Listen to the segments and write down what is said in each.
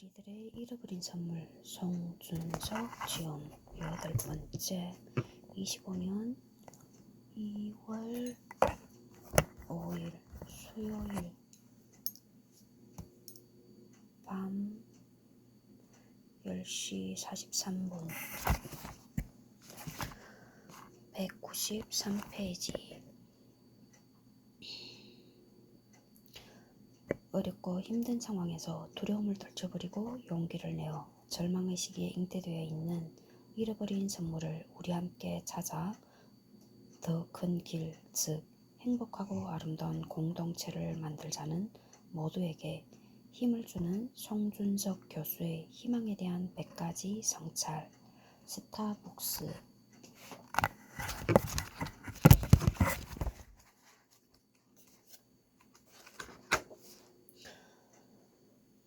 우리들의 잃어버린 선물 송준석 지음 8번째 25년 2월 5일 수요일 밤 10시 43분 193페이지. 어렵고 힘든 상황에서 두려움을 떨쳐버리고 용기를 내어 절망의 시기에 잉태되어 있는 잃어버린 선물을 우리 함께 찾아 더 큰 길, 즉 행복하고 아름다운 공동체를 만들자는 모두에게 힘을 주는 송준석 교수의 희망에 대한 100가지 성찰. 스타북스.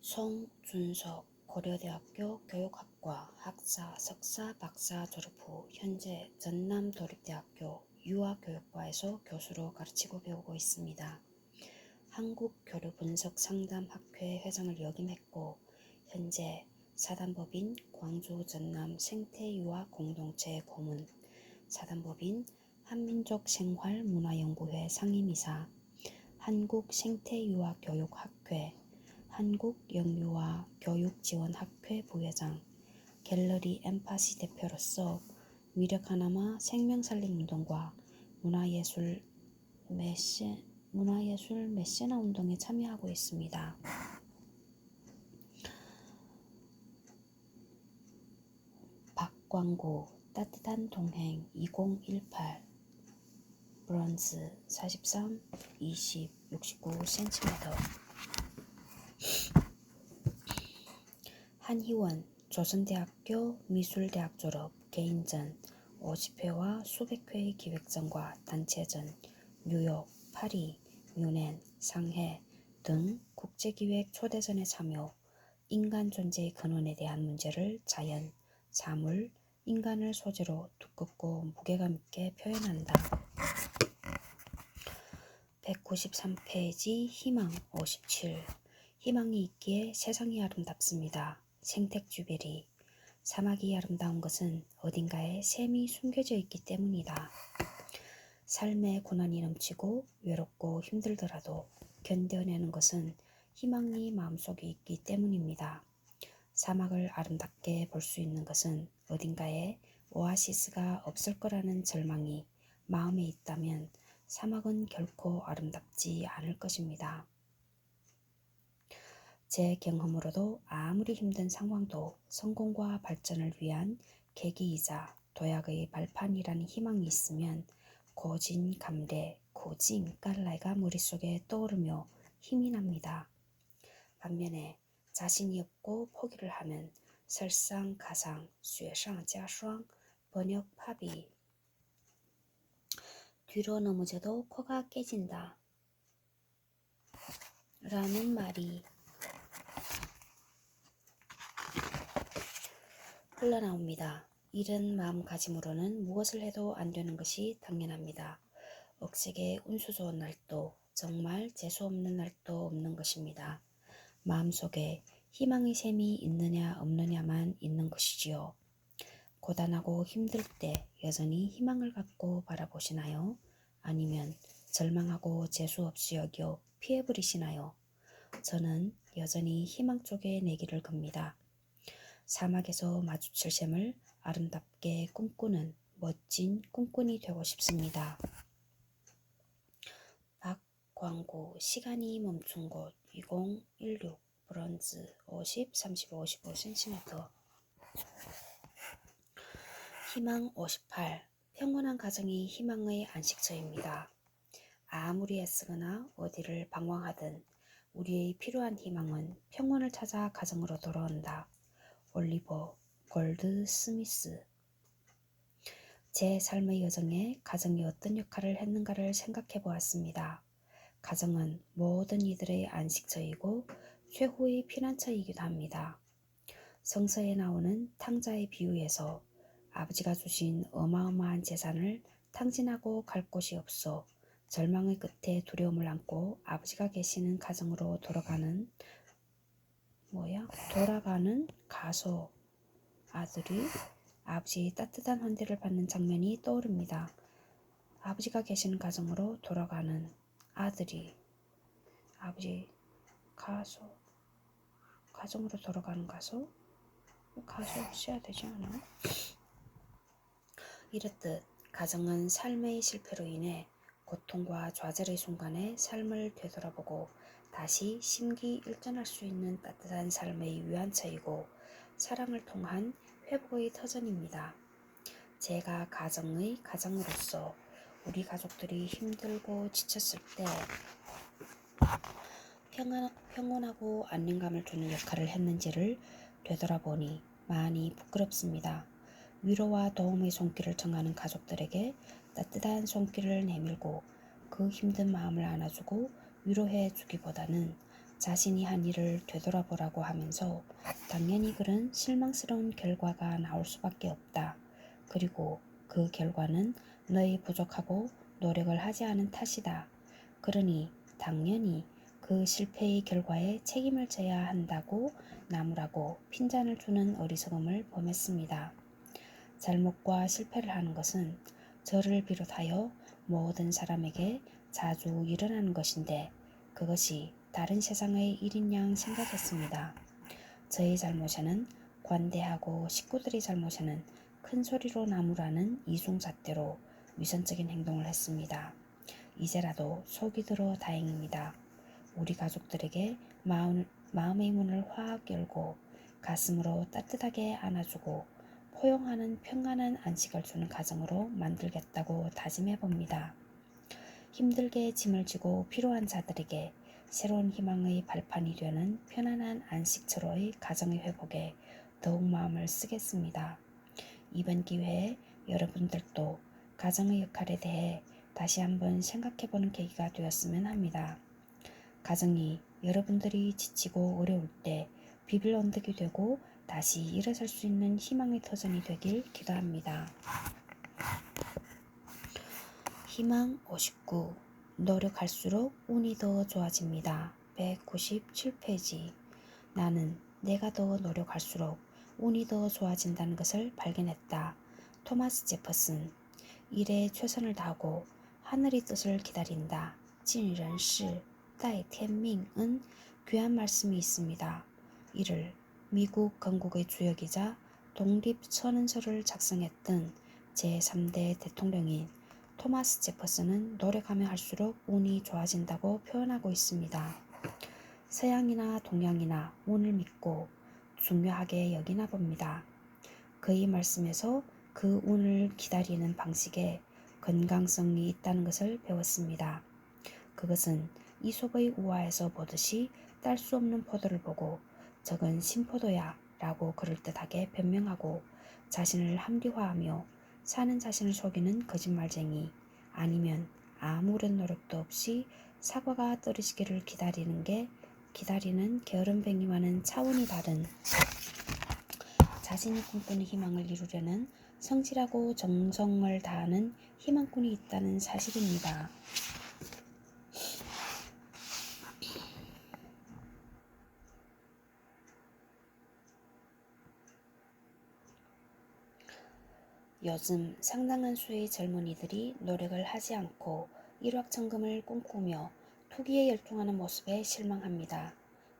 송준석 고려대학교 교육학과 학사, 석사, 박사 졸업 후 현재 전남도립대학교 유아교육과에서 교수로 가르치고 배우고 있습니다. 한국교류분석상담학회 회장을 역임했고 현재 사단법인 광주 전남 생태유아 공동체 고문, 사단법인 한민족생활문화연구회 상임이사, 한국생태유아교육학회, 한국영유아 교육지원학회 부회장, 갤러리 엠파시 대표로서 위력 하나마 생명살림운동과 문화예술 메세나 운동에 참여하고 있습니다. 박광구 따뜻한 동행 2018 브론즈 43, 20, 69cm. 한희원 조선대학교 미술대학 졸업 개인전 50회와 수백 회의 기획전과 단체전 뉴욕, 파리, 뮌헨, 상해 등 국제기획 초대전에 참여. 인간 존재의 근원에 대한 문제를 자연, 사물, 인간을 소재로 두껍고 무게감 있게 표현한다. 193페이지. 희망 57. 희망이 있기에 세상이 아름답습니다. 생텍쥐베리. 사막이 아름다운 것은 어딘가에 샘이 숨겨져 있기 때문이다. 삶의 고난이 넘치고 외롭고 힘들더라도 견뎌내는 것은 희망이 마음속에 있기 때문입니다. 사막을 아름답게 볼 수 있는 것은 어딘가에 오아시스가 없을 거라는 절망이 마음에 있다면 사막은 결코 아름답지 않을 것입니다. 제 경험으로도 아무리 힘든 상황도 성공과 발전을 위한 계기이자 도약의 발판이라는 희망이 있으면 고진감래, 고진깔래가 머릿속에 떠오르며 힘이 납니다. 반면에 자신이 없고 포기를 하면 설상가상, 쇠상자霜, 번역 합의. 뒤로 넘어져도 코가 깨진다 라는 말이 흘러나옵니다. 이런 마음가짐으로는 무엇을 해도 안 되는 것이 당연합니다. 억세게 운수 좋은 날도 정말 재수없는 날도 없는 것입니다. 마음속에 희망의 샘이 있느냐 없느냐만 있는 것이지요. 고단하고 힘들 때 여전히 희망을 갖고 바라보시나요? 아니면 절망하고 재수없이 여겨 피해버리시나요? 저는 여전히 희망 쪽에 내 길을 겁니다. 사막에서 마주칠 샘을 아름답게 꿈꾸는 멋진 꿈꾼이 되고 싶습니다. 박광구 시간이 멈춘 곳 2016 브론즈 50, 35, 55cm. 희망 58. 평온한 가정이 희망의 안식처입니다. 아무리 애쓰거나 어디를 방황하든 우리의 필요한 희망은 평온을 찾아 가정으로 돌아온다. 올리버 골드 스미스. 제 삶의 여정에 가정이 어떤 역할을 했는가를 생각해 보았습니다. 가정은 모든 이들의 안식처이고 최후의 피난처이기도 합니다. 성서에 나오는 탕자의 비유에서 아버지가 주신 어마어마한 재산을 탕진하고 갈 곳이 없어 절망의 끝에 두려움을 안고 아버지가 계시는 가정으로 돌아가는 돌아가는 가소 아들이 아버지의 따뜻한 환대를 받는 장면이 떠오릅니다. 아버지가 계시는 가정으로 돌아가는 아들이 아버지 가정으로 돌아가는 가소 써야 되지 않아? 이렇듯 가정은 삶의 실패로 인해 고통과 좌절의 순간에 삶을 되돌아보고 다시 심기일전할 수 있는 따뜻한 삶의 위안처이고 사랑을 통한 회복의 터전입니다. 제가 가정의 가장으로서 우리 가족들이 힘들고 지쳤을 때 평온하고 안정감을 주는 역할을 했는지를 되돌아보니 많이 부끄럽습니다. 위로와 도움의 손길을 청하는 가족들에게 따뜻한 손길을 내밀고 그 힘든 마음을 안아주고 위로해 주기보다는 자신이 한 일을 되돌아보라고 하면서 당연히 그런 실망스러운 결과가 나올 수밖에 없다. 그리고 그 결과는 너희 부족하고 노력을 하지 않은 탓이다. 그러니 당연히 그 실패의 결과에 책임을 져야 한다고 나무라고 핀잔을 주는 어리석음을 범했습니다. 잘못과 실패를 하는 것은 저를 비롯하여 모든 사람에게 자주 일어나는 것인데 그것이 다른 세상의 일인 양 생각했습니다. 저의 잘못에는 관대하고 식구들의 잘못에는 큰 소리로 나무라는 이중잣대로 위선적인 행동을 했습니다. 이제라도 속이 들어 다행입니다. 우리 가족들에게 마음의 문을 확 열고 가슴으로 따뜻하게 안아주고 포용하는 평안한 안식을 주는 가정으로 만들겠다고 다짐해봅니다. 힘들게 짐을 지고 필요한 자들에게 새로운 희망의 발판이 되는 편안한 안식처로의 가정의 회복에 더욱 마음을 쓰겠습니다. 이번 기회에 여러분들도 가정의 역할에 대해 다시 한번 생각해보는 계기가 되었으면 합니다. 가정이 여러분들이 지치고 어려울 때 비빌 언덕이 되고 다시 일어설 수 있는 희망의 터전이 되길 기도합니다. 희망 59. 노력할수록 운이 더 좋아집니다. 197페이지. 나는 내가 더 노력할수록 운이 더 좋아진다는 것을 발견했다. 토마스 제퍼슨. 일에 최선을 다하고 하늘의 뜻을 기다린다. 진人事待天命은 귀한 말씀이 있습니다. 이를 미국 건국의 주역이자 독립선언서를 작성했던 제3대 대통령인 토마스 제퍼슨은 노력하면 할수록 운이 좋아진다고 표현하고 있습니다. 서양이나 동양이나 운을 믿고 중요하게 여기나 봅니다. 그의 말씀에서 그 운을 기다리는 방식에 건강성이 있다는 것을 배웠습니다. 그것은 이솝의 우화에서 보듯이 딸 수 없는 포도를 보고 저건 신포도야 라고 그럴듯하게 변명하고 자신을 합리화하며 사는 자신을 속이는 거짓말쟁이 아니면 아무런 노력도 없이 사과가 떨어지기를 기다리는 게으름뱅이와는 차원이 다른 자신이 꿈꾸는 희망을 이루려는 성실하고 정성을 다하는 희망꾼이 있다는 사실입니다. 요즘 상당한 수의 젊은이들이 노력을 하지 않고 일확천금을 꿈꾸며 투기에 열중하는 모습에 실망합니다.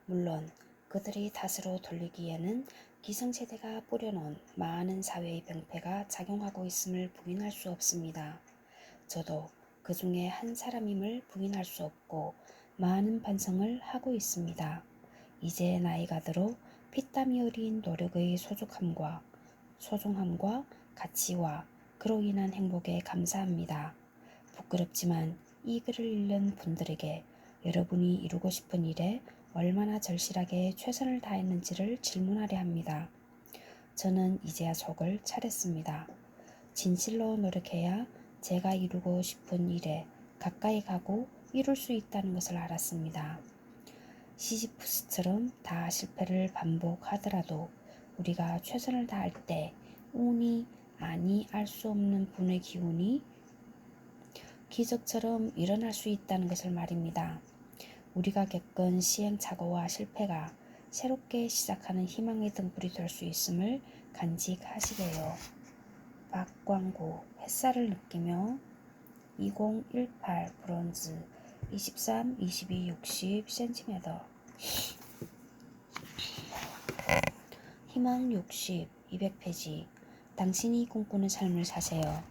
물론 그들의 탓으로 돌리기에는 기성세대가 뿌려놓은 많은 사회의 병폐가 작용하고 있음을 부인할 수 없습니다. 저도 그 중에 한 사람임을 부인할 수 없고 많은 반성을 하고 있습니다. 이제 나이가 들어 피땀이 흘린 노력의 소중함과 가치와 그로 인한 행복에 감사합니다. 부끄럽지만 이 글을 읽는 분들에게 여러분이 이루고 싶은 일에 얼마나 절실하게 최선을 다했는지를 질문하려 합니다. 저는 이제야 속을 차렸습니다. 진실로 노력해야 제가 이루고 싶은 일에 가까이 가고 이룰 수 있다는 것을 알았습니다. 시지프스처럼 다 실패를 반복하더라도 우리가 최선을 다할 때 운이 아니 알 수 없는 분의 기운이 기적처럼 일어날 수 있다는 것을 말입니다. 우리가 겪은 시행착오와 실패가 새롭게 시작하는 희망의 등불이 될 수 있음을 간직하시게요. 박광구 햇살을 느끼며 2018 브론즈 23, 22, 60cm 희망 60, 200페이지 당신이 꿈꾸는 삶을 사세요.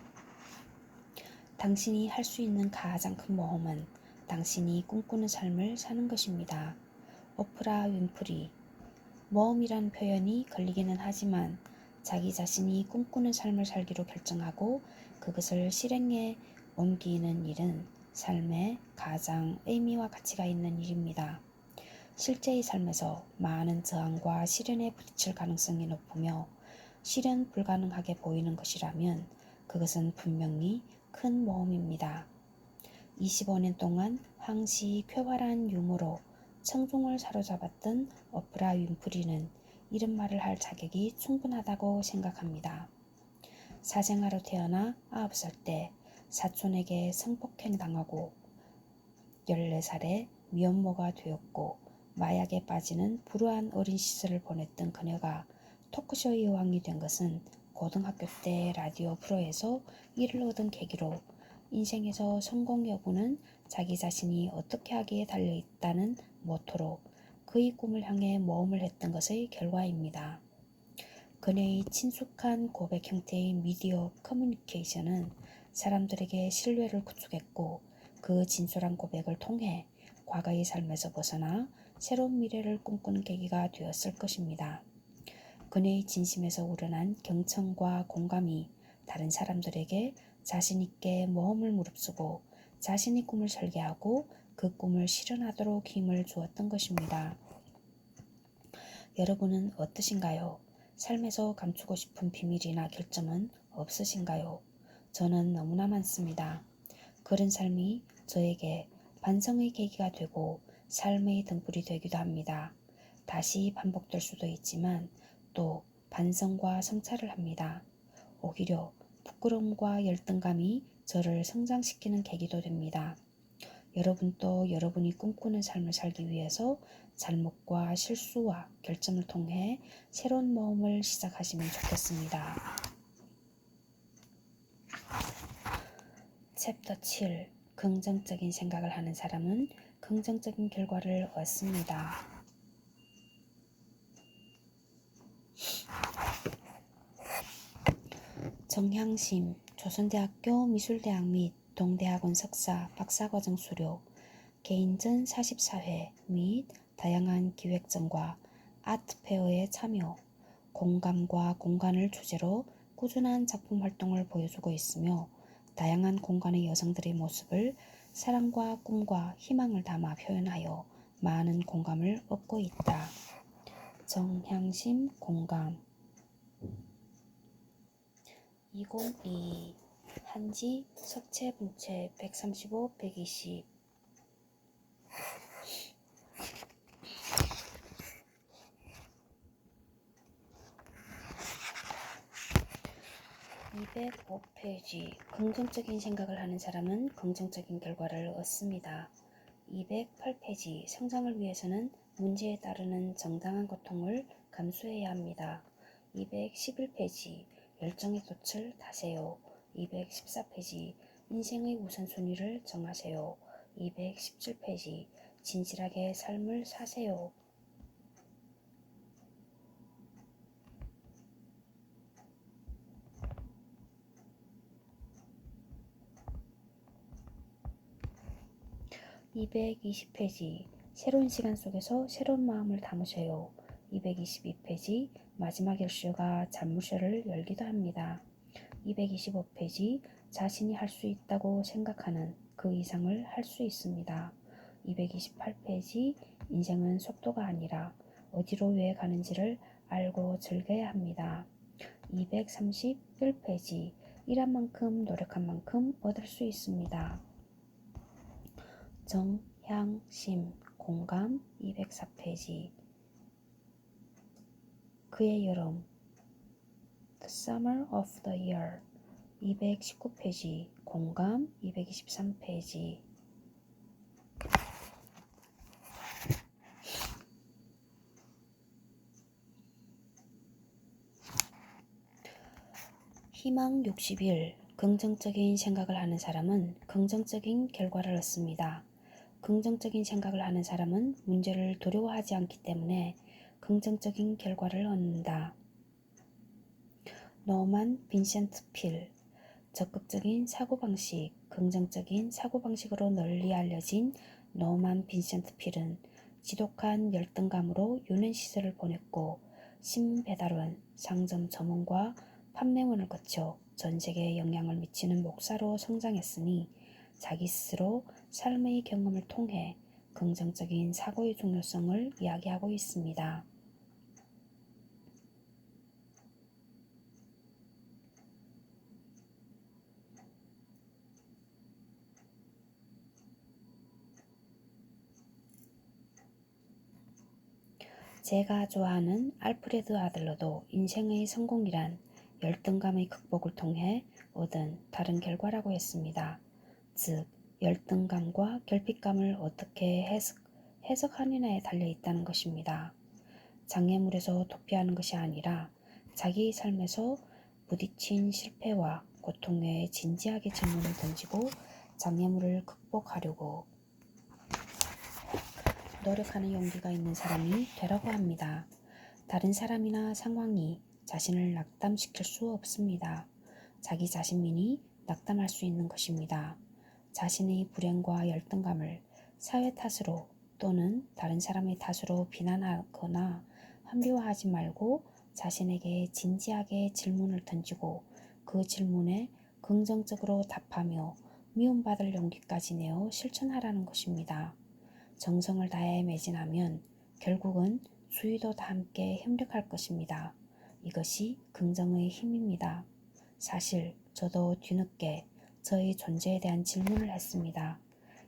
당신이 할 수 있는 가장 큰 모험은 당신이 꿈꾸는 삶을 사는 것입니다. 오프라 윈프리 모험이란 표현이 걸리기는 하지만 자기 자신이 꿈꾸는 삶을 살기로 결정하고 그것을 실행에 옮기는 일은 삶에 가장 의미와 가치가 있는 일입니다. 실제의 삶에서 많은 저항과 시련에 부딪힐 가능성이 높으며 실현 불가능하게 보이는 것이라면 그것은 분명히 큰 모험입니다. 25년 동안 항시 쾌활한 유머로 청중을 사로잡았던 오프라 윈프리는 이런 말을 할 자격이 충분하다고 생각합니다. 사생아로 태어나 9살 때 사촌에게 성폭행 당하고 14살에 미혼모가 되었고 마약에 빠지는 불우한 어린 시절을 보냈던 그녀가 토크쇼의 여왕이 된 것은 고등학교 때 라디오 프로에서 일을 얻은 계기로 인생에서 성공 여부는 자기 자신이 어떻게 하기에 달려있다는 모토로 그의 꿈을 향해 모험을 했던 것의 결과입니다. 그녀의 친숙한 고백 형태의 미디어 커뮤니케이션은 사람들에게 신뢰를 구축했고 그 진솔한 고백을 통해 과거의 삶에서 벗어나 새로운 미래를 꿈꾸는 계기가 되었을 것입니다. 그녀의 진심에서 우러난 경청과 공감이 다른 사람들에게 자신있게 모험을 무릅쓰고 자신의 꿈을 설계하고 그 꿈을 실현하도록 힘을 주었던 것입니다. 여러분은 어떠신가요? 삶에서 감추고 싶은 비밀이나 결점은 없으신가요? 저는 너무나 많습니다. 그런 삶이 저에게 반성의 계기가 되고 삶의 등불이 되기도 합니다. 다시 반복될 수도 있지만 또 반성과 성찰을 합니다. 오히려 부끄러움과 열등감이 저를 성장시키는 계기도 됩니다. 여러분도 여러분이 꿈꾸는 삶을 살기 위해서 잘못과 실수와 결점을 통해 새로운 모험을 시작하시면 좋겠습니다. 챕터 7 긍정적인 생각을 하는 사람은 긍정적인 결과를 얻습니다. 정향심 조선대학교 미술대학 및 동대학원 석사, 박사과정 수료, 개인전 44회 및 다양한 기획전과 아트페어에 참여, 공감과 공간을 주제로 꾸준한 작품 활동을 보여주고 있으며 다양한 공간의 여성들의 모습을 사랑과 꿈과 희망을 담아 표현하여 많은 공감을 얻고 있다. 정향심 공감 2022 한지 석체 분체 135, 120 205페이지 긍정적인 생각을 하는 사람은 긍정적인 결과를 얻습니다. 208페이지 성장을 위해서는 문제에 따르는 정당한 고통을 감수해야 합니다. 211페이지 열정의 돛을 다세요. 214페이지 인생의 우선순위를 정하세요. 217페이지 진실하게 삶을 사세요. 220페이지 새로운 시간 속에서 새로운 마음을 담으세요. 222페이지 마지막 일쇼가 잔무쇼를 열기도 합니다. 225페이지 자신이 할 수 있다고 생각하는 그 이상을 할 수 있습니다. 228페이지 인생은 속도가 아니라 어디로 왜 가는지를 알고 즐겨야 합니다. 231페이지 일한 만큼 노력한 만큼 얻을 수 있습니다. 정향심 공감 204페이지 그의 여름 The Summer of the Year 219페이지 공감 223페이지 희망 61. 긍정적인 생각을 하는 사람은 긍정적인 결과를 얻습니다. 긍정적인 생각을 하는 사람은 문제를 두려워하지 않기 때문에 긍정적인 결과를 얻는다. 노만 빈센트 필. 적극적인 사고방식, 긍정적인 사고방식으로 널리 알려진 노만 빈센트 필은 지독한 열등감으로 유년 시절을 보냈고 신배달원, 상점 점원과 판매원을 거쳐 전 세계에 영향을 미치는 목사로 성장했으니 자기 스스로 삶의 경험을 통해 긍정적인 사고의 중요성을 이야기하고 있습니다. 제가 좋아하는 알프레드 아들러도 인생의 성공이란 열등감의 극복을 통해 얻은 다른 결과라고 했습니다. 즉, 열등감과 결핍감을 어떻게 해석하느냐에 달려 있다는 것입니다. 장애물에서 도피하는 것이 아니라 자기 삶에서 부딪힌 실패와 고통에 진지하게 질문을 던지고 장애물을 극복하려고 노력하는 용기가 있는 사람이 되라고 합니다. 다른 사람이나 상황이 자신을 낙담시킬 수 없습니다. 자기 자신만이 낙담할 수 있는 것입니다. 자신의 불행과 열등감을 사회 탓으로 또는 다른 사람의 탓으로 비난하거나 합리화하지 말고 자신에게 진지하게 질문을 던지고 그 질문에 긍정적으로 답하며 미움받을 용기까지 내어 실천하라는 것입니다. 정성을 다해 매진하면 결국은 주위도 다 함께 협력할 것입니다. 이것이 긍정의 힘입니다. 사실 저도 뒤늦게 저의 존재에 대한 질문을 했습니다.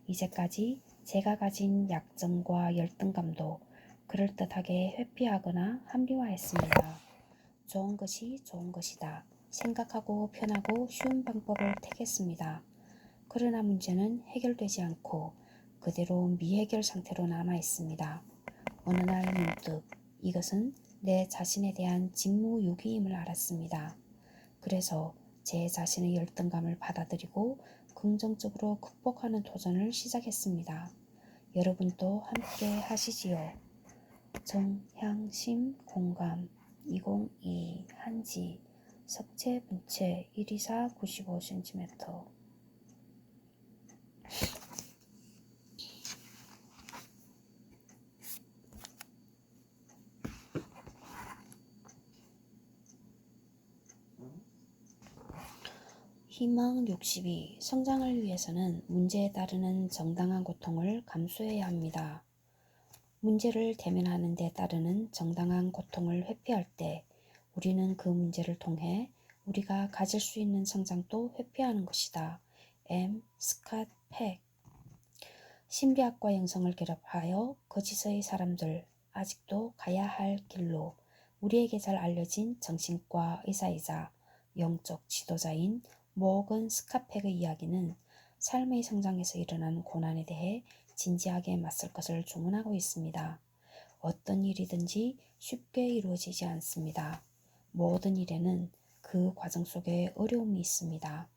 이제까지 제가 가진 약점과 열등감도 그럴듯하게 회피하거나 합리화했습니다. 좋은 것이 좋은 것이다 생각하고 편하고 쉬운 방법을 택했습니다. 그러나 문제는 해결되지 않고 그대로 미해결 상태로 남아 있습니다. 어느 날 문득 이것은 내 자신에 대한 직무유기임을 알았습니다. 그래서 제 자신의 열등감을 받아들이고 긍정적으로 극복하는 도전을 시작했습니다. 여러분도 함께 하시지요. 정향심 공감 2022 한지 석체 분체 124 95cm 희망 62. 성장을 위해서는 문제에 따르는 정당한 고통을 감수해야 합니다. 문제를 대면하는 데 따르는 정당한 고통을 회피할 때 우리는 그 문제를 통해 우리가 가질 수 있는 성장도 회피하는 것이다. M. 스캇 팩. 신비학과 영성을 결합하여 거짓의 사람들, 아직도 가야 할 길로 우리에게 잘 알려진 정신과 의사이자 영적 지도자인 모건 스카펙의 이야기는 삶의 성장에서 일어나는 고난에 대해 진지하게 맞설 것을 주문하고 있습니다. 어떤 일이든지 쉽게 이루어지지 않습니다. 모든 일에는 그 과정 속에 어려움이 있습니다.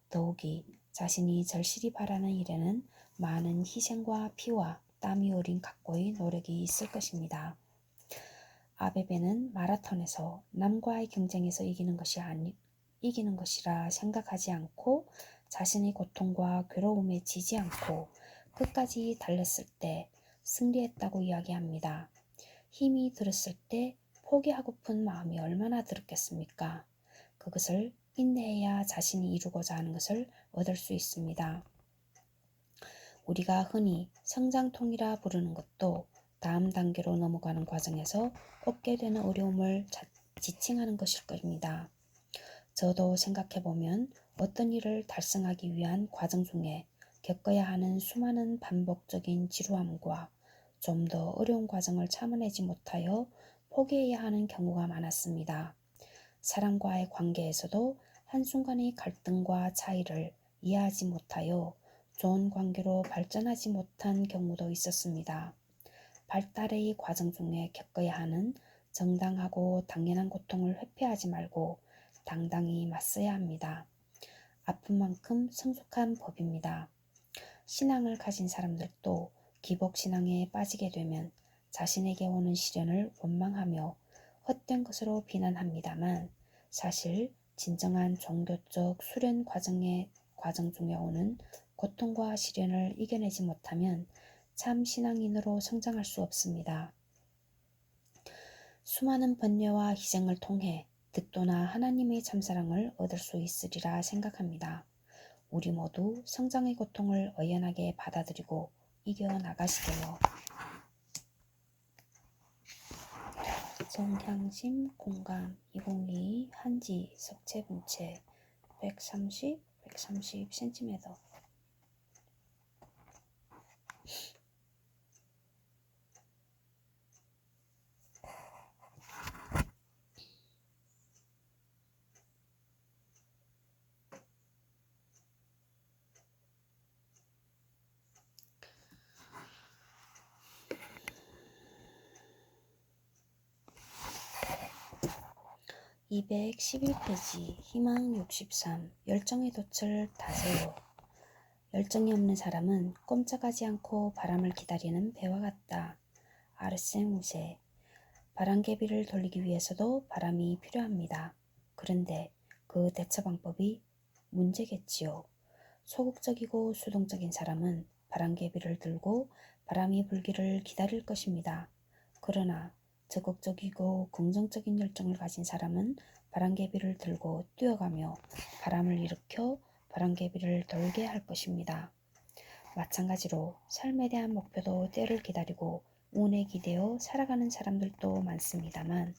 더욱이 자신이 절실히 바라는 일에는 많은 희생과 피와 땀이 어린 각고의 노력이 있을 것입니다. 아베베는 마라톤에서 남과의 경쟁에서 이기는 것이라 생각하지 않고 자신의 고통과 괴로움에 지지 않고 끝까지 달렸을 때 승리했다고 이야기합니다. 힘이 들었을 때 포기하고픈 마음이 얼마나 들었겠습니까? 그것을 인내해야 자신이 이루고자 하는 것을 얻을 수 있습니다. 우리가 흔히 성장통이라 부르는 것도 다음 단계로 넘어가는 과정에서 얻게 되는 어려움을 지칭하는 것일 겁니다. 저도 생각해보면 어떤 일을 달성하기 위한 과정 중에 겪어야 하는 수많은 반복적인 지루함과 좀 더 어려운 과정을 참아내지 못하여 포기해야 하는 경우가 많았습니다. 사람과의 관계에서도 한순간의 갈등과 차이를 이해하지 못하여 좋은 관계로 발전하지 못한 경우도 있었습니다. 발달의 과정 중에 겪어야 하는 정당하고 당연한 고통을 회피하지 말고 당당히 맞서야 합니다. 아픈 만큼 성숙한 법입니다. 신앙을 가진 사람들도 기복신앙에 빠지게 되면 자신에게 오는 시련을 원망하며 헛된 것으로 비난합니다만 사실 진정한 종교적 수련 과정 중에 오는 고통과 시련을 이겨내지 못하면 참 신앙인으로 성장할 수 없습니다. 수많은 번뇌와 희생을 통해 득도나 하나님의 참사랑을 얻을 수 있으리라 생각합니다. 우리 모두 성장의 고통을 의연하게 받아들이고 이겨나가시게요. 정향심 공감 2022 한지 석체 분체 130cm 211페이지 희망 63 열정의 돛을 다세요. 열정이 없는 사람은 꼼짝하지 않고 바람을 기다리는 배와 같다. 아르센 우세 바람개비를 돌리기 위해서도 바람이 필요합니다. 그런데 그 대처 방법이 문제겠지요. 소극적이고 수동적인 사람은 바람개비를 들고 바람이 불기를 기다릴 것입니다. 그러나 적극적이고 긍정적인 열정을 가진 사람은 바람개비를 들고 뛰어가며 바람을 일으켜 바람개비를 돌게 할 것입니다. 마찬가지로 삶에 대한 목표도 때를 기다리고 운에 기대어 살아가는 사람들도 많습니다만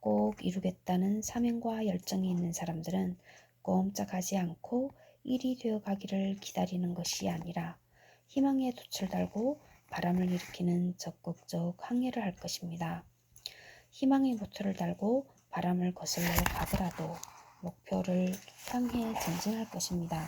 꼭 이루겠다는 사명과 열정이 있는 사람들은 꼼짝하지 않고 일이 되어 가기를 기다리는 것이 아니라 희망의 돛을 달고 바람을 일으키는 적극적 항해를 할 것입니다. 희망의 모터를 달고 바람을 거슬러 가더라도 목표를 향해 전진할 것입니다.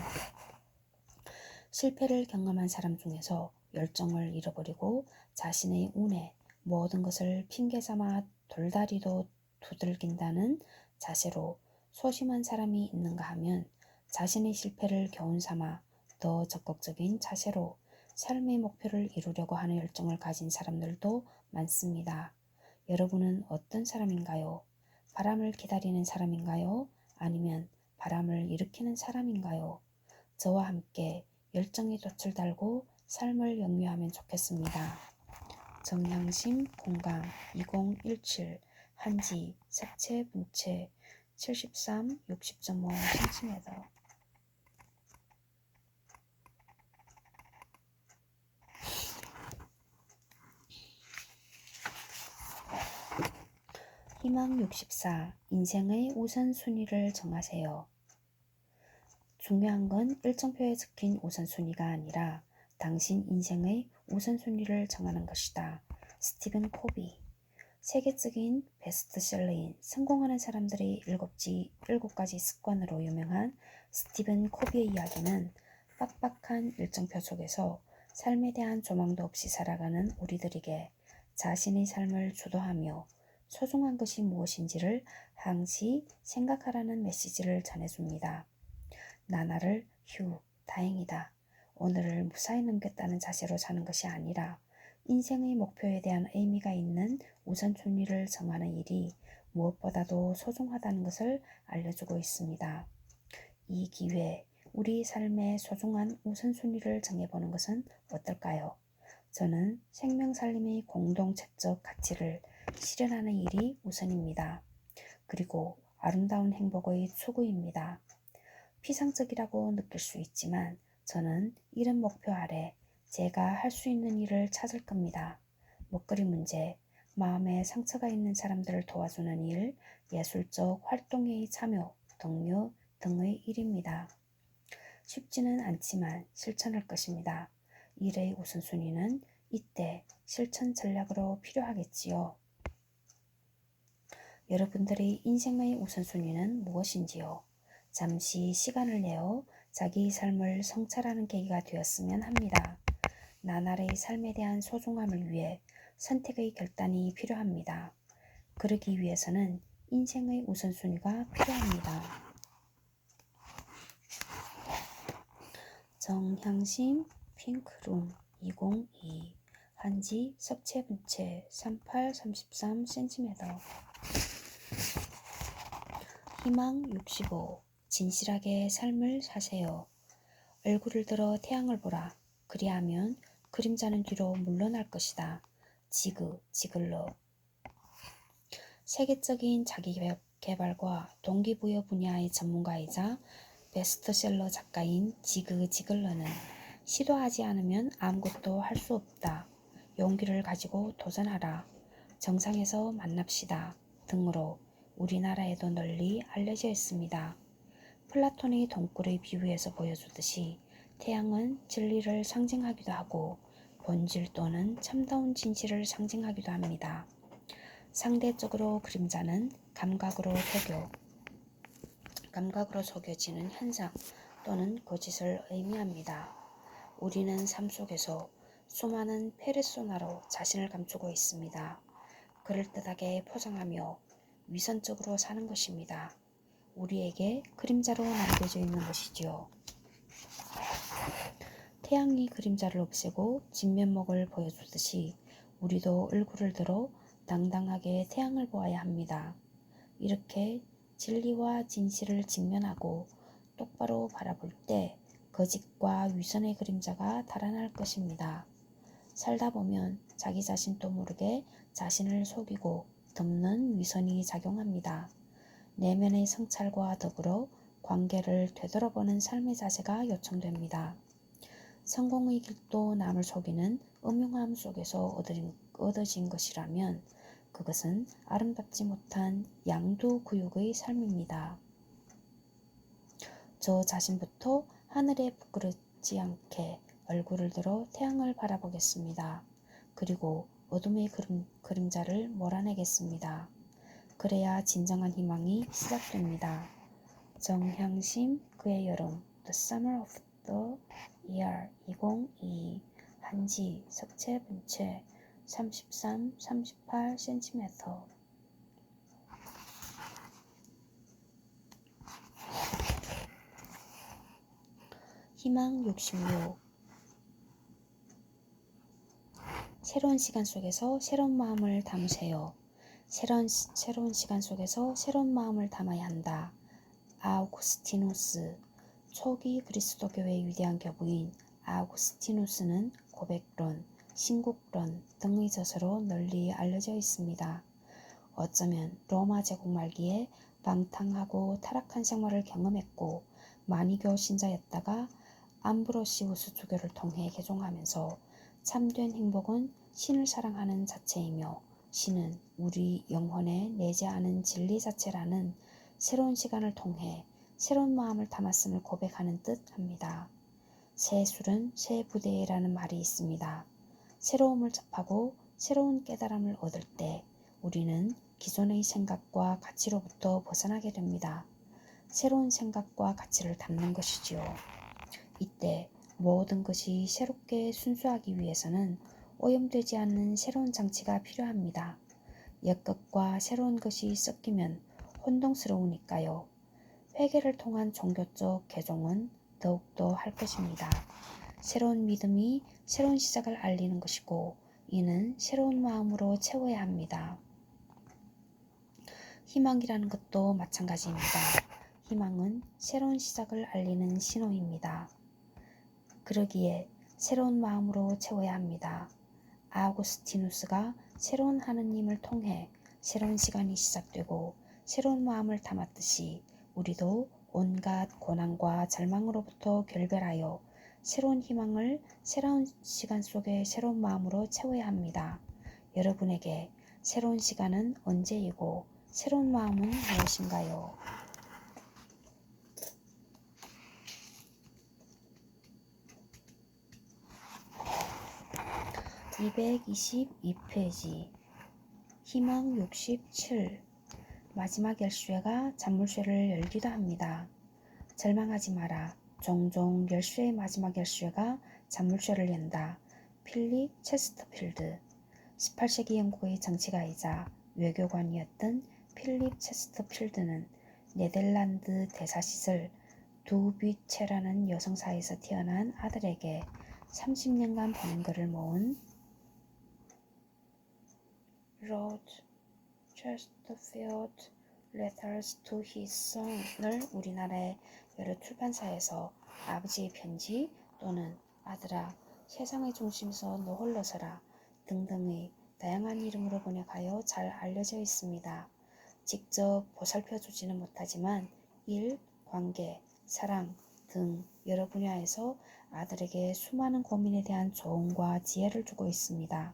실패를 경험한 사람 중에서 열정을 잃어버리고 자신의 운에 모든 것을 핑계삼아 돌다리도 두들긴다는 자세로 소심한 사람이 있는가 하면 자신의 실패를 교훈 삼아 더 적극적인 자세로 삶의 목표를 이루려고 하는 열정을 가진 사람들도 많습니다. 여러분은 어떤 사람인가요? 바람을 기다리는 사람인가요? 아니면 바람을 일으키는 사람인가요? 저와 함께 열정의 돛을 달고 삶을 영위하면 좋겠습니다. 정향심 공감 2017 한지 색채 분체 73 60.5cm 희망 64 인생의 우선순위를 정하세요. 중요한 건 일정표에 적힌 우선순위가 아니라 당신 인생의 우선순위를 정하는 것이다. 스티븐 코비 세계적인 베스트셀러인 성공하는 사람들의 7가지 습관으로 유명한 스티븐 코비의 이야기는 빡빡한 일정표 속에서 삶에 대한 조망도 없이 살아가는 우리들에게 자신의 삶을 주도하며 소중한 것이 무엇인지를 항시 생각하라는 메시지를 전해줍니다. 나날을 휴, 다행이다. 오늘을 무사히 넘겼다는 자세로 사는 것이 아니라 인생의 목표에 대한 의미가 있는 우선순위를 정하는 일이 무엇보다도 소중하다는 것을 알려주고 있습니다. 이 기회에 우리 삶의 소중한 우선순위를 정해보는 것은 어떨까요? 저는 생명살림의 공동체적 가치를 실현하는 일이 우선입니다. 그리고 아름다운 행복의 추구입니다. 피상적이라고 느낄 수 있지만 저는 이런 목표 아래 제가 할 수 있는 일을 찾을 겁니다. 먹거리 문제, 마음에 상처가 있는 사람들을 도와주는 일, 예술적 활동에 참여, 동료 등의 일입니다. 쉽지는 않지만 실천할 것입니다. 일의 우선순위는 이때 실천 전략으로 필요하겠지요. 여러분들의 인생의 우선순위는 무엇인지요? 잠시 시간을 내어 자기 삶을 성찰하는 계기가 되었으면 합니다. 나날의 삶에 대한 소중함을 위해 선택의 결단이 필요합니다. 그러기 위해서는 인생의 우선순위가 필요합니다. 정향심 핑크룸 202 한지 석채분채 38-33cm 희망 65 진실하게 삶을 사세요. 얼굴을 들어 태양을 보라. 그리하면 그림자는 뒤로 물러날 것이다. 지글러 세계적인 자기개발과 동기부여 분야의 전문가이자 베스트셀러 작가인 지글러는 시도하지 않으면 아무것도 할 수 없다. 용기를 가지고 도전하라. 정상에서 만납시다. 등으로 우리나라에도 널리 알려져 있습니다. 플라톤이 동굴의 비유에서 보여주듯이 태양은 진리를 상징하기도 하고 본질 또는 참다운 진실을 상징하기도 합니다. 상대적으로 그림자는 감각으로 속여지는 현상 또는 거짓을 의미합니다. 우리는 삶 속에서 수많은 페르소나로 자신을 감추고 있습니다. 그럴듯하게 포장하며 위선적으로 사는 것입니다. 우리에게 그림자로 남겨져 있는 것이지요. 태양이 그림자를 없애고 진면목을 보여주듯이 우리도 얼굴을 들어 당당하게 태양을 보아야 합니다. 이렇게 진리와 진실을 직면하고 똑바로 바라볼 때 거짓과 위선의 그림자가 달아날 것입니다. 살다 보면 자기 자신도 모르게 자신을 속이고 덮는 위선이 작용합니다. 내면의 성찰과 더불어 관계를 되돌아보는 삶의 자세가 요청됩니다. 성공의 길도 남을 속이는 음흉함 속에서 얻어진 것이라면 그것은 아름답지 못한 양두구육의 삶입니다. 저 자신부터 하늘에 부끄럽지 않게 얼굴을 들어 태양을 바라보겠습니다. 그리고 어둠의 그림자를 몰아내겠습니다. 그래야 진정한 희망이 시작됩니다. 정향심 그의 여름 The Summer of the Year 2022 한지 석채분채 33-38cm 희망 66 새로운 시간 속에서 새로운 마음을 담으세요. 새로운 시간 속에서 새로운 마음을 담아야 한다. 아우구스티누스 초기 그리스도교의 위대한 교부인 아우구스티누스는 고백론, 신국론 등의 저서로 널리 알려져 있습니다. 어쩌면 로마 제국 말기에 방탕하고 타락한 생활을 경험했고 마니교 신자였다가 암브로시우스 주교를 통해 개종하면서 참된 행복은 신을 사랑하는 자체이며 신은 우리 영혼에 내재하는 진리 자체라는 새로운 시간을 통해 새로운 마음을 담았음을 고백하는 뜻 합니다. 새 술은 새 부대라는 말이 있습니다. 새로움을 접하고 새로운 깨달음을 얻을 때 우리는 기존의 생각과 가치로부터 벗어나게 됩니다. 새로운 생각과 가치를 담는 것이지요. 이때 모든 것이 새롭게 순수하기 위해서는 오염되지 않는 새로운 장치가 필요합니다. 옛것과 새로운 것이 섞이면 혼동스러우니까요. 회개를 통한 종교적 개종은 더욱더 할 것입니다. 새로운 믿음이 새로운 시작을 알리는 것이고 이는 새로운 마음으로 채워야 합니다. 희망이라는 것도 마찬가지입니다. 희망은 새로운 시작을 알리는 신호입니다. 그러기에 새로운 마음으로 채워야 합니다. 아우구스티누스가 새로운 하느님을 통해 새로운 시간이 시작되고 새로운 마음을 담았듯이 우리도 온갖 고난과 절망으로부터 결별하여 새로운 희망을 새로운 시간 속에 새로운 마음으로 채워야 합니다. 여러분에게 새로운 시간은 언제이고 새로운 마음은 무엇인가요? 222페이지 희망 67 마지막 열쇠가 잔물쇠를 열기도 합니다. 절망하지 마라. 종종 열쇠의 마지막 열쇠가 잔물쇠를 연다. 필립 체스터필드 18세기 영국의 정치가이자 외교관이었던 필립 체스터필드는 네덜란드 대사 시절 두뷔체라는 여성사에서 태어난 아들에게 30년간 보낸 글을 모은 Wrote Chesterfield Letters to his Son을 우리나라의 여러 출판사에서 아버지의 편지 또는 아들아 세상의 중심에서 너 홀로 서라 등등의 다양한 이름으로 번역하여 잘 알려져 있습니다. 직접 보살펴주지는 못하지만 일, 관계, 사랑 등 여러 분야에서 아들에게 수많은 고민에 대한 조언과 지혜를 주고 있습니다.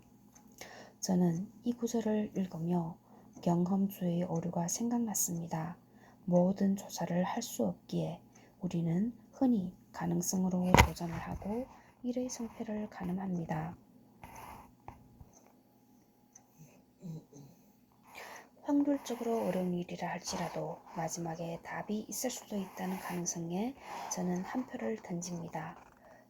저는 이 구절을 읽으며 경험주의 오류가 생각났습니다. 모든 조사를 할 수 없기에 우리는 흔히 가능성으로 도전을 하고 일의 성패를 가늠합니다. 확률적으로 어려운 일이라 할지라도 마지막에 답이 있을 수도 있다는 가능성에 저는 한 표를 던집니다.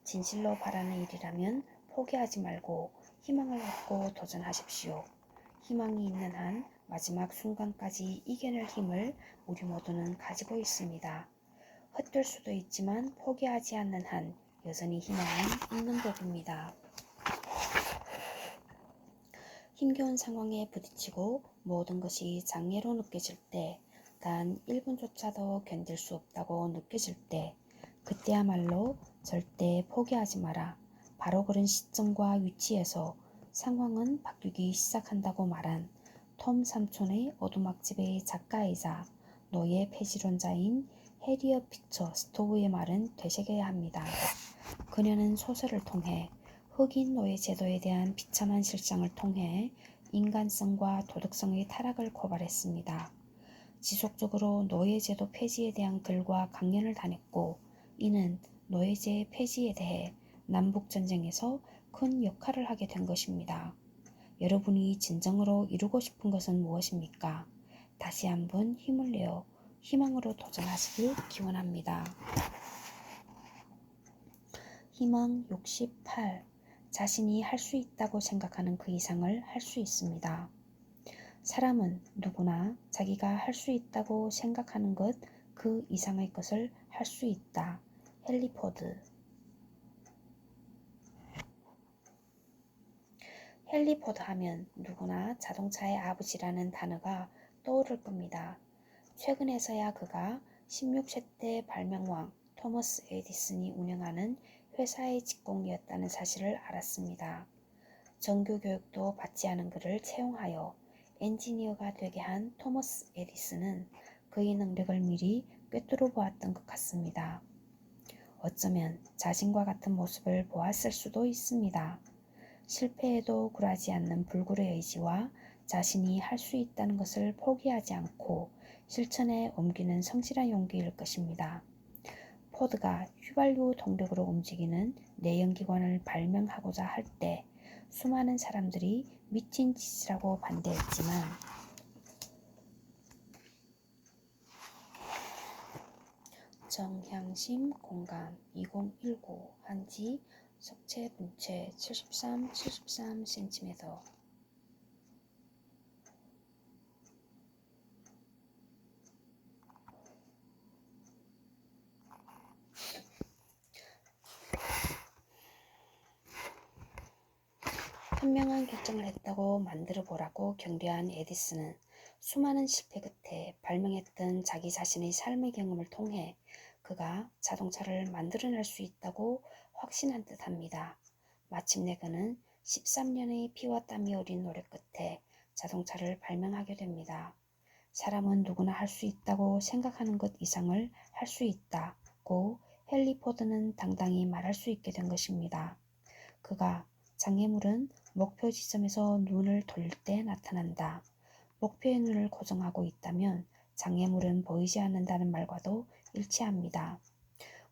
진실로 바라는 일이라면 포기하지 말고 희망을 갖고 도전하십시오. 희망이 있는 한 마지막 순간까지 이겨낼 힘을 우리 모두는 가지고 있습니다. 헛될 수도 있지만 포기하지 않는 한 여전히 희망은 있는 법입니다. 힘겨운 상황에 부딪히고 모든 것이 장애로 느껴질 때, 단 1분조차도 견딜 수 없다고 느껴질 때, 그때야말로 절대 포기하지 마라. 바로 그런 시점과 위치에서 상황은 바뀌기 시작한다고 말한 톰 삼촌의 오두막집의 작가이자 노예 폐지론자인 해리엇 피처 스토우의 말은 되새겨야 합니다. 그녀는 소설을 통해 흑인 노예 제도에 대한 비참한 실상을 통해 인간성과 도덕성의 타락을 고발했습니다. 지속적으로 노예제도 폐지에 대한 글과 강연을 다녔고 이는 노예제 폐지에 대해 남북전쟁에서 큰 역할을 하게 된 것입니다. 여러분이 진정으로 이루고 싶은 것은 무엇입니까? 다시 한번 힘을 내어 희망으로 도전하시길 기원합니다. 희망 68. 자신이 할 수 있다고 생각하는 그 이상을 할 수 있습니다. 사람은 누구나 자기가 할 수 있다고 생각하는 것 그 이상의 것을 할 수 있다. 헨리 포드. 헨리 포드 하면 누구나 자동차의 아버지라는 단어가 떠오를 겁니다. 최근에서야 그가 16세 때 발명왕 토머스 에디슨이 운영하는 회사의 직공이었다는 사실을 알았습니다. 정규교육도 받지 않은 그를 채용하여 엔지니어가 되게 한 토머스 에디슨은 그의 능력을 미리 꿰뚫어 보았던 것 같습니다. 어쩌면 자신과 같은 모습을 보았을 수도 있습니다. 실패에도 굴하지 않는 불굴의 의지와 자신이 할 수 있다는 것을 포기하지 않고 실천에 옮기는 성실한 용기일 것입니다. 포드가 휘발유 동력으로 움직이는 내연기관을 발명하고자 할 때 수많은 사람들이 미친 짓이라고 반대했지만 정향심 공감 2019 한지 석체 분체 73cm 현명한 결정을 했다고 만들어 보라고 경고한 에디슨은 수많은 실패 끝에 발명했던 자기 자신의 삶의 경험을 통해 그가 자동차를 만들어낼 수 있다고 확신한 듯합니다. 마침내 그는 13년의 피와 땀이 어린 노력 끝에 자동차를 발명하게 됩니다. 사람은 누구나 할 수 있다고 생각하는 것 이상을 할 수 있다고 헨리 포드는 당당히 말할 수 있게 된 것입니다. 그가 장애물은 목표 지점에서 눈을 돌릴 때 나타난다. 목표의 눈을 고정하고 있다면 장애물은 보이지 않는다는 말과도 일치합니다.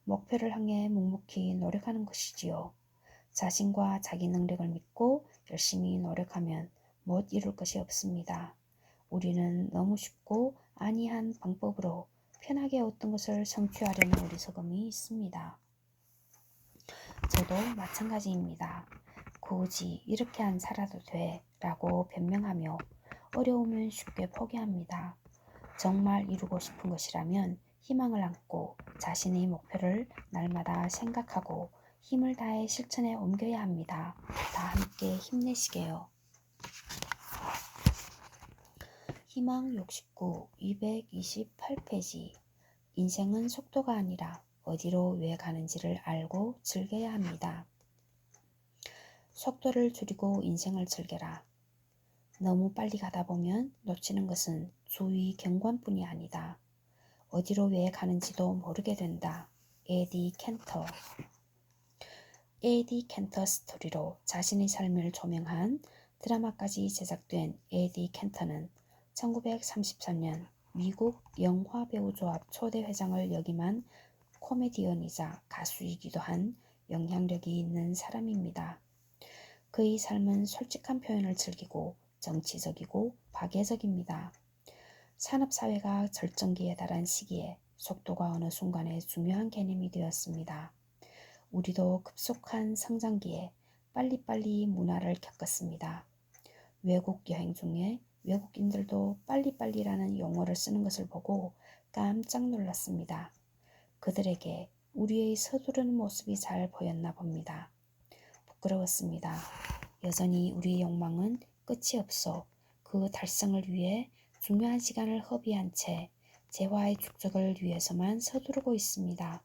목표를 향해 묵묵히 노력하는 것이지요. 자신과 자기 능력을 믿고 열심히 노력하면 못 이룰 것이 없습니다. 우리는 너무 쉽고 안이한 방법으로 편하게 어떤 것을 성취하려는 어리석음이 있습니다. 저도 마찬가지입니다. 굳이 이렇게 안 살아도 돼 라고 변명하며 어려우면 쉽게 포기합니다. 정말 이루고 싶은 것이라면 희망을 안고 자신의 목표를 날마다 생각하고 힘을 다해 실천에 옮겨야 합니다. 다 함께 힘내시게요. 희망 69, 228페이지. 인생은 속도가 아니라 어디로 왜 가는지를 알고 즐겨야 합니다. 속도를 줄이고 인생을 즐겨라. 너무 빨리 가다 보면 놓치는 것은 주위 경관뿐이 아니다. 어디로 왜 가는지도 모르게 된다. 에디 켄터. 에디 켄터 스토리로 자신의 삶을 조명한 드라마까지 제작된 에디 켄터는 1933년 미국 영화배우조합 초대 회장을 역임한 코미디언이자 가수이기도 한 영향력이 있는 사람입니다. 그의 삶은 솔직한 표현을 즐기고 정치적이고 파괴적입니다. 산업사회가 절정기에 달한 시기에 속도가 어느 순간에 중요한 개념이 되었습니다. 우리도 급속한 성장기에 빨리빨리 문화를 겪었습니다. 외국 여행 중에 외국인들도 빨리빨리라는 용어를 쓰는 것을 보고 깜짝 놀랐습니다. 그들에게 우리의 서두르는 모습이 잘 보였나 봅니다. 부끄러웠습니다. 여전히 우리의 욕망은 끝이 없어 그 달성을 위해 중요한 시간을 허비한 채 재화의 축적을 위해서만 서두르고 있습니다.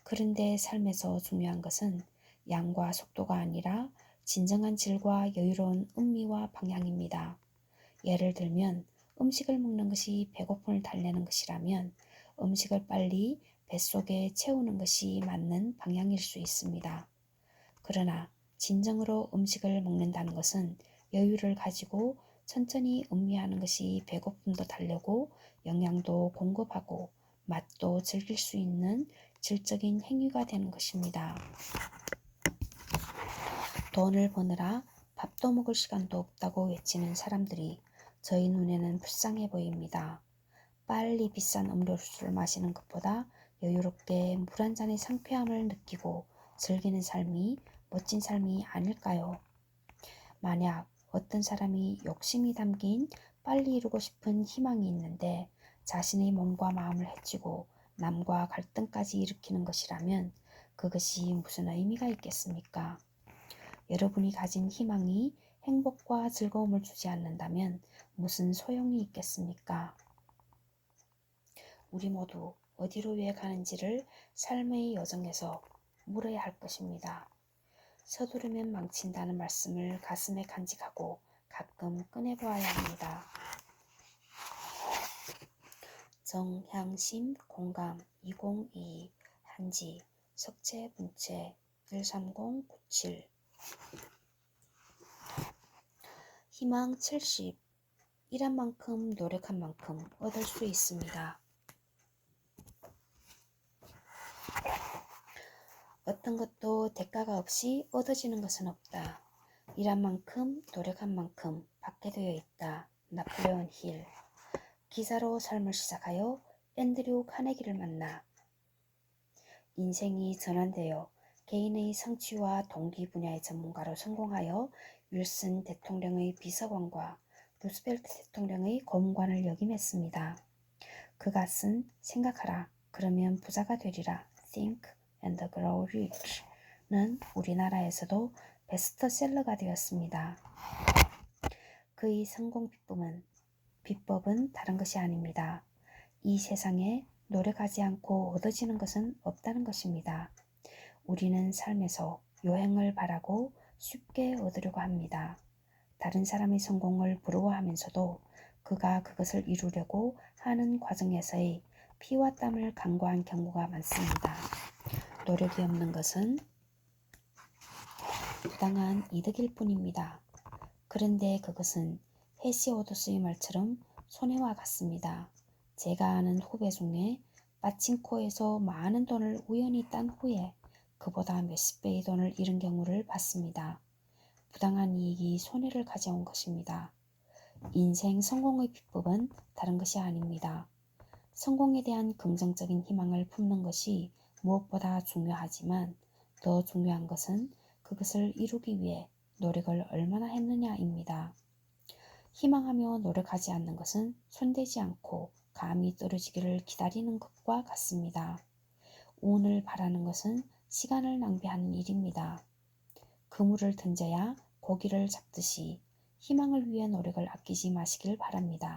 그런데 삶에서 중요한 것은 양과 속도가 아니라 진정한 질과 여유로운 음미와 방향입니다. 예를 들면 음식을 먹는 것이 배고픔을 달래는 것이라면 음식을 빨리 뱃속에 채우는 것이 맞는 방향일 수 있습니다. 그러나 진정으로 음식을 먹는다는 것은 여유를 가지고 천천히 음미하는 것이 배고픔도 달래고 영양도 공급하고 맛도 즐길 수 있는 질적인 행위가 되는 것입니다. 돈을 버느라 밥도 먹을 시간도 없다고 외치는 사람들이 저희 눈에는 불쌍해 보입니다. 빨리 비싼 음료수를 마시는 것보다 여유롭게 물 한 잔의 상쾌함을 느끼고 즐기는 삶이 멋진 삶이 아닐까요? 만약 어떤 사람이 욕심이 담긴 빨리 이루고 싶은 희망이 있는데 자신의 몸과 마음을 해치고 남과 갈등까지 일으키는 것이라면 그것이 무슨 의미가 있겠습니까? 여러분이 가진 희망이 행복과 즐거움을 주지 않는다면 무슨 소용이 있겠습니까? 우리 모두 어디로 왜 가는지를 삶의 여정에서 물어야 할 것입니다. 서두르면 망친다는 말씀을 가슴에 간직하고 가끔 꺼내보아야 합니다. 정향심 공감 2022 한지 석채 분채 13097 희망 70 일한 만큼 노력한 만큼 얻을 수 있습니다. 어떤 것도 대가가 없이 얻어지는 것은 없다. 일한 만큼 노력한 만큼 받게 되어 있다. 나폴레온 힐. 기사로 삶을 시작하여 앤드류 카네기를 만나 인생이 전환되어 개인의 성취와 동기 분야의 전문가로 성공하여 윌슨 대통령의 비서관과 루스벨트 대통령의 고문관을 역임했습니다. 그가 쓴 생각하라 그러면 부자가 되리라 Think and Grow Rich는 우리나라에서도 베스트셀러가 되었습니다. 그의 성공 비법은 다른 것이 아닙니다. 이 세상에 노력하지 않고 얻어지는 것은 없다는 것입니다. 우리는 삶에서 요행을 바라고 쉽게 얻으려고 합니다. 다른 사람의 성공을 부러워하면서도 그가 그것을 이루려고 하는 과정에서의 피와 땀을 간과한 경우가 많습니다. 노력이 없는 것은 부당한 이득일 뿐입니다. 그런데 그것은 헤시오도스의 말처럼 손해와 같습니다. 제가 아는 후배 중에 빠친코에서 많은 돈을 우연히 딴 후에 그보다 몇십 배의 돈을 잃은 경우를 봤습니다. 부당한 이익이 손해를 가져온 것입니다. 인생 성공의 비법은 다른 것이 아닙니다. 성공에 대한 긍정적인 희망을 품는 것이 무엇보다 중요하지만 더 중요한 것은 그것을 이루기 위해 노력을 얼마나 했느냐입니다. 희망하며 노력하지 않는 것은 손대지 않고 감이 떨어지기를 기다리는 것과 같습니다. 운을 바라는 것은 시간을 낭비하는 일입니다. 그물을 던져야 고기를 잡듯이 희망을 위해 노력을 아끼지 마시길 바랍니다.